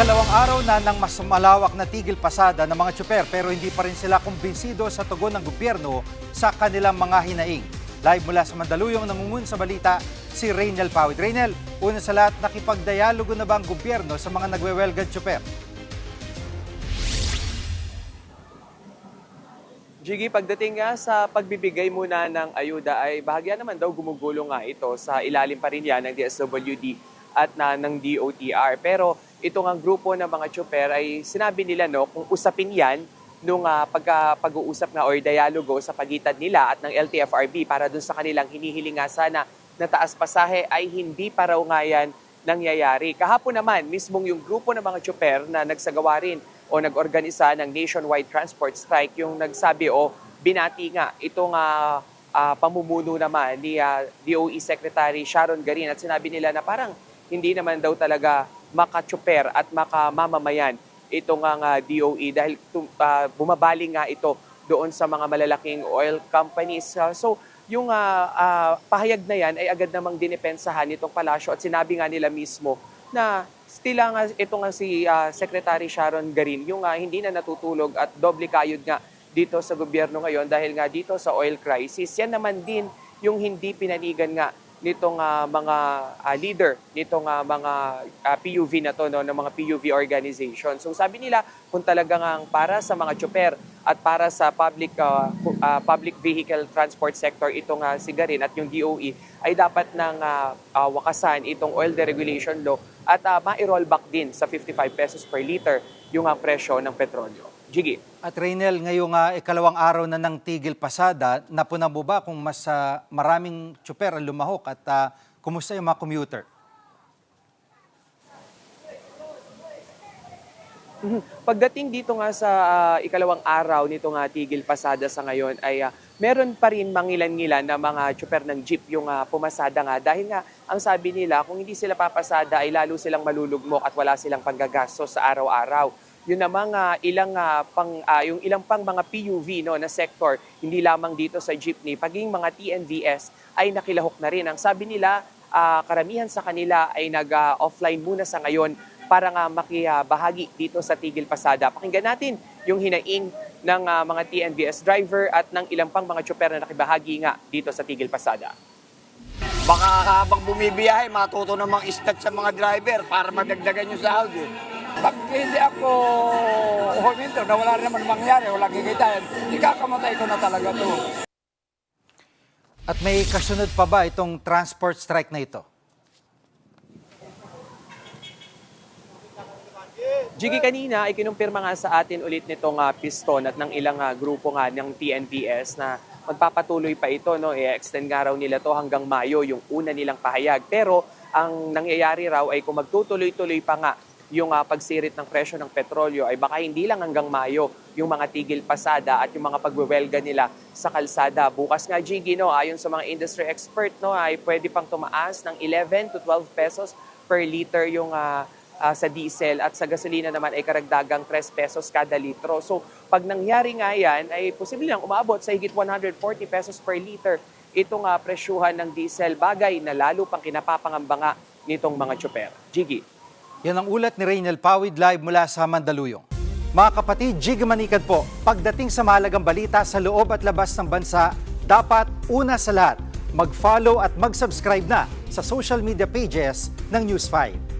Ikalawang araw na ng mas malawak na tigil pasada ng mga tsuper pero hindi pa rin sila kumbinsido sa tugon ng gobyerno sa kanilang mga hinaing. Live mula sa Mandaluyong nangungun sa balita si Raynel Pawid. Raynel, una sa lahat, nakipagdialogo na ba ang gobyerno sa mga nagwewelgad tsuper? Jiggy, pagdating nga sa pagbibigay muna ng ayuda ay bahagya naman daw gumugulong nga ito sa ilalim pa rin yan ng DSWD at ng DOTR. Pero itong ang grupo ng mga tsuper ay sinabi nila kung usapin yan nung pag-uusap nga or dialogo sa pagitan nila at ng LTFRB para dun sa kanilang hinihiling nga sana na taas pasahe ay hindi pa raw nga yan nangyayari. Kahapon naman, mismong yung grupo ng mga tsuper na nagsagawa rin o nag-organisa ng nationwide transport strike yung nagsabi o binati nga itong pamumuno naman ni DOE Secretary Sharon Garin at sinabi nila na parang hindi naman daw talaga makatsuper at makamamamayan itong DOE dahil bumabaling nga ito doon sa mga malalaking oil companies. So yung pahayag na yan ay agad namang dinepensahan itong palasyo at sinabi nga nila mismo na stila nga ito nga si Secretary Sharon Garin yung hindi na natutulog at doble kayod nga dito sa gobyerno ngayon dahil nga dito sa oil crisis. Yan naman din yung hindi pinanigan nga nitong mga leader, nitong mga PUV na to, ng mga PUV organization. So sabi nila, kung talagang para sa mga tsuper at para sa public vehicle transport sector, itong si Garin at yung DOE, ay dapat nang wakasan itong oil deregulation law at ma-roll back din sa 55 pesos per liter yung presyo ng petrolyo. Jiggy. At Raynel, ngayong ikalawang araw na ng tigil pasada, napuna mo ba kung mas maraming tsuper ang lumahok at kumusta yung mga commuter? Pagdating dito nga sa ikalawang araw nito nga tigil pasada sa ngayon ay meron pa rin mangilan-ngilan na mga tsuper ng jeep yung pumasada nga dahil nga ang sabi nila kung hindi sila papasada ay lalo silang malulugmok at wala silang panggagastos sa araw-araw. Yun namang ilang pang mga PUV na sector, hindi lamang dito sa jeepney, paging mga TNVS ay nakilahok na rin. Ang sabi nila, karamihan sa kanila ay nag-offline muna sa ngayon para nga makibahagi dito sa tigil pasada. Pakinggan natin yung hinaing ng mga TNVS driver at ng ilang pang mga tsuper na nakibahagi nga dito sa tigil pasada. Baka habang bumibiyahe, matuto namang istat sa mga driver para madagdagan yung sahod. Pag hindi ako huminto na wala naman mangyari, wala kikitain, ikakamatay ko na talaga to. At may kasunod pa ba itong transport strike na ito? Jiggy, kanina ay kinumpirma nga sa atin ulit nitong piston at ng ilang grupo nga ng TNVS na magpapatuloy pa ito. I-extend nga raw nila to hanggang Mayo, yung una nilang pahayag. Pero ang nangyayari raw ay kung magtutuloy-tuloy pa nga yung pagsirit ng presyo ng petrolyo ay baka hindi lang hanggang Mayo yung mga tigil pasada at yung mga pagwewelga nila sa kalsada. Bukas nga, Jiggy, ayon sa mga industry expert, ay pwede pang tumaas ng 11 to 12 pesos per liter yung sa diesel at sa gasolina naman ay karagdagang 3 pesos kada litro. So pag nangyari nga yan ay posible lang umabot sa higit 140 pesos per liter itong presyuhan ng diesel, bagay na lalo pang kinapapangamba nga nitong mga tsuper. Jiggy. Yan ang ulat ni Raynel Pawid live mula sa Mandaluyong. Mga kapatid, Jiggy Manikad po, pagdating sa mahalagang balita sa loob at labas ng bansa, dapat una sa lahat, mag-follow at mag-subscribe na sa social media pages ng News 5.